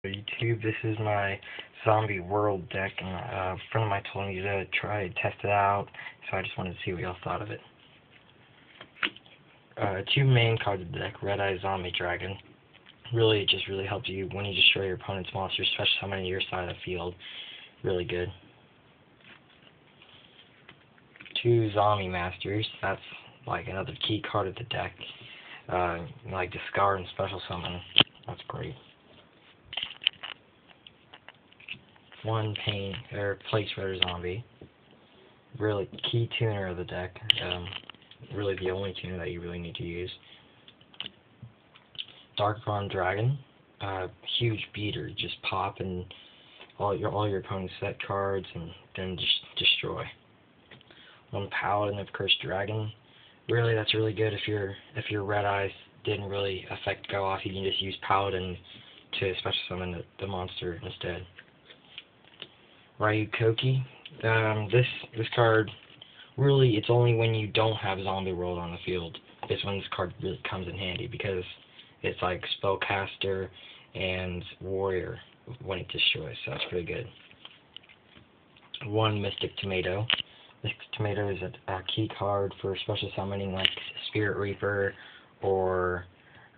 YouTube, this is my Zombie World deck, and a friend of mine told me to try and test it out, so I just wanted to see what y'all thought of it. Two main cards of the deck: Red Eye Zombie Dragon. Really, it just really helps you when you destroy your opponent's monsters, especially summoning to your side of the field. Really good. Two Zombie Masters. That's like another key card of the deck. Like discard and special summon. That's great. One Plague Spreader Zombie. Really key tuner of the deck. Really the only tuner that you really need to use. Darkbronze Dragon. Huge beater. Just pop and all your opponent's set cards and then just destroy. One Paladin of Cursed Dragon. Really, that's really good if your Red Eyes didn't really affect go off. You can just use Paladin to special summon the monster instead. Ryukoki. This card, really, it's only when you don't have Zombie World on the field is when this card really comes in handy, because it's like Spellcaster and Warrior when it destroys, so that's pretty good. One Mystic Tomato. Mystic Tomato is a key card for special summoning like Spirit Reaper or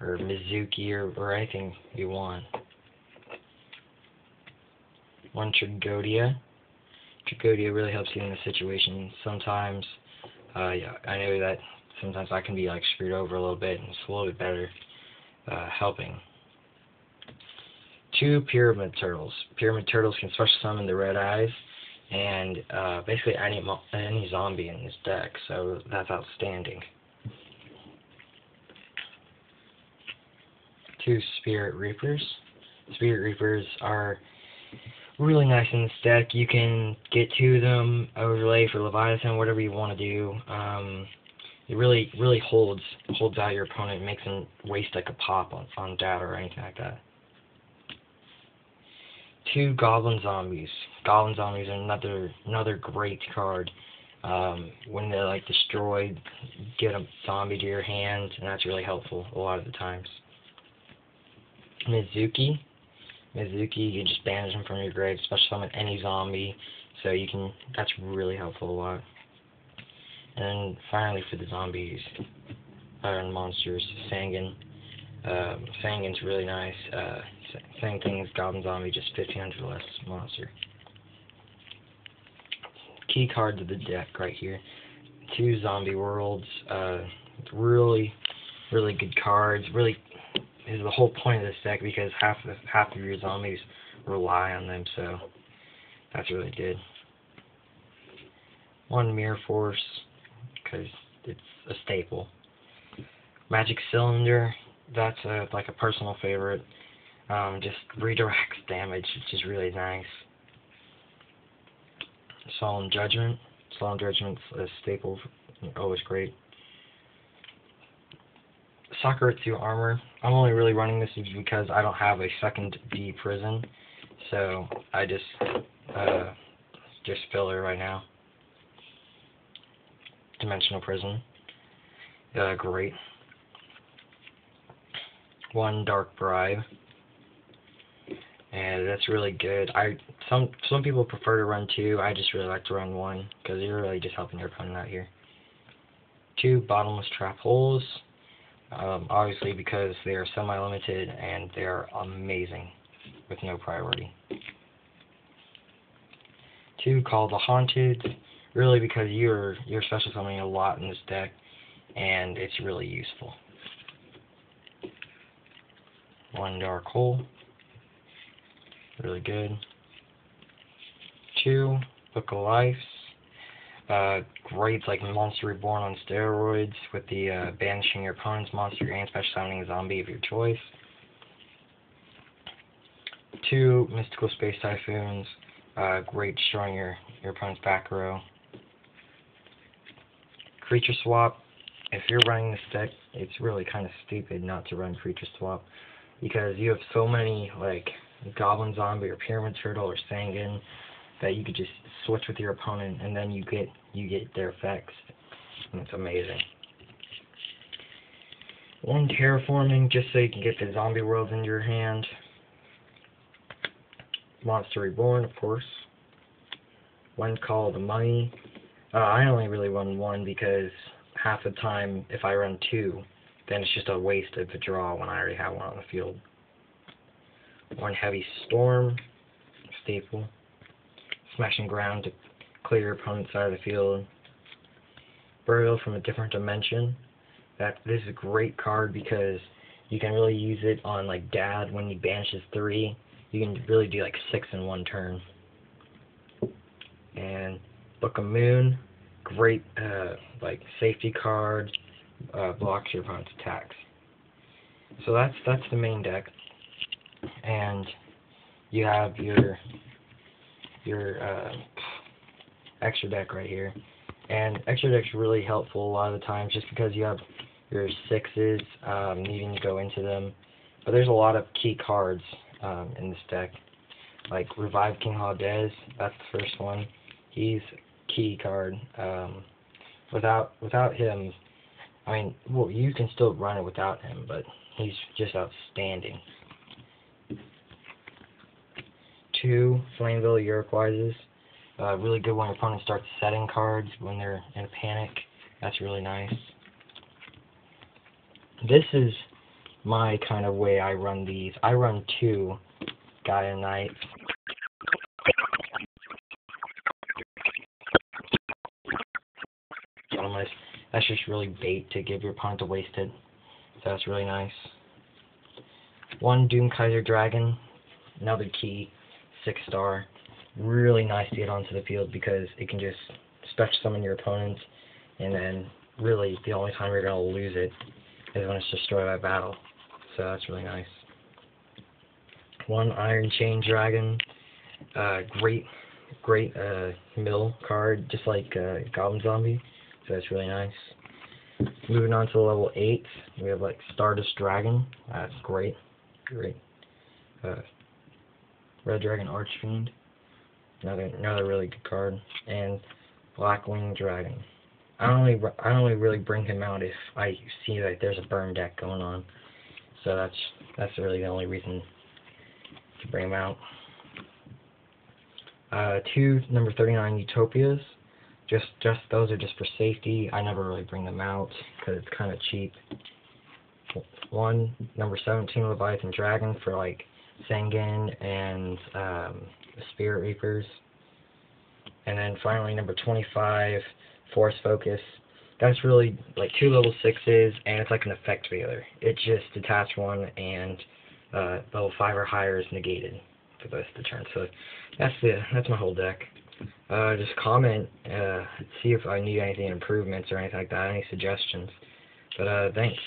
Mizuki or anything you want. One Tragoedia. Tragoedia really helps you in the situation. Sometimes, yeah, I know that sometimes I can be like screwed over a little bit, and it's a little bit better helping. Two Pyramid Turtles. Pyramid Turtles can special summon the Red Eyes and basically any zombie in this deck, so that's outstanding. Two Spirit Reapers. Spirit Reapers are really nice in this deck. You can get to them, overlay for Leviathan, whatever you want to do. It really holds out your opponent, makes them waste like a pop on data or anything like that. Two Goblin Zombies. Goblin Zombies are another great card. When they're like destroyed, get a zombie to your hand, and that's really helpful a lot of the times. Mizuki, you just banish them from your grave, special summon any zombie, so that's really helpful a lot. And then finally for the zombies and monsters, Sangan. Sangan's really nice. Same thing as Goblin Zombie, just 1500 less monster. Key cards of the deck right here. Two Zombie Worlds. Really good cards. Really is the whole point of this deck, because half of your zombies rely on them, so that's really good. One Mirror Force, because it's a staple. Magic Cylinder, that's like a personal favorite. Just redirects damage, which is really nice. Solemn Judgment's a staple, always great. Sakuretsu Armor. I'm only really running this because I don't have a second D prison, so I just fill her right now. Dimensional Prison. Great. One Dark Bribe. And that's really good. Some people prefer to run two. I just really like to run one, because you're really just helping your opponent out here. Two Bottomless Trap Holes. Obviously, because they are semi-limited and they are amazing with no priority. Two Call the Haunted. Really, because you're special summoning a lot in this deck, and it's really useful. One Dark Hole. Really good. Two Book of Lives. Great, like Monster Reborn on steroids, with the banishing your opponent's monster and special summoning a zombie of your choice. Two Mystical Space Typhoons. Great, destroying your opponent's back row. Creature Swap. If you're running this deck, it's really kind of stupid not to run Creature Swap, because you have so many like Goblin Zombie or Pyramid Turtle or Sangan that you could just switch with your opponent, and then you get their effects, and it's amazing. One Terraforming, just so you can get the Zombie World in your hand. Monster Reborn, of course. One Call the Money. I only really run one because half the time, if I run two, then it's just a waste of a draw when I already have one on the field. One Heavy Storm, staple. Smashing Ground to clear your opponent's side of the field. Burial from a Different Dimension. This is a great card because you can really use it on like Dad when he banishes 3. You can really do like 6 in one turn. And Book of Moon, great like safety card, blocks your opponent's attacks. So that's the main deck. And you have your extra deck right here. And extra deck's really helpful a lot of the times just because you have your 6s needing to go into them. But there's a lot of key cards in this deck. Like Revive King Haldez, that's the first one. He's a key card. Without him, I mean, well, you can still run it without him, but he's just outstanding. 2 Flameville Iroquoises. Really good when your opponent starts setting cards when they're in a panic. That's really nice. This is my kind of way I run these. I run 2 Gaia Knight. That's just really bait to give your opponent a wasted. So that's really nice. 1 Doomkaiser Dragon, another key, 6-star. Really nice to get onto the field because it can just special summon your opponent, and then really the only time you're going to lose it is when it's destroyed by battle. So that's really nice. 1 Iron Chain Dragon, great mill card, just like Goblin Zombie. So that's really nice. Moving on to level 8, we have like Stardust Dragon. That's great. Red Dragon Archfiend. Another really good card. And Blackwing Dragon. I only really bring him out if I see that there's a burn deck going on. So that's really the only reason to bring him out. 2 number 39 Utopias. Just those are just for safety. I never really bring them out because it's kind of cheap. 1 number 17 Leviathan Dragon for like Sengen and Spirit Reapers. And then finally number 25 Force Focus. That's really like 2 level 6s, and it's like an effect veiler. It just detach 1 and level 5 or higher is negated for the rest of the turn. So that's my whole deck. Just comment, see if I need anything improvements or anything like that, any suggestions. But thanks.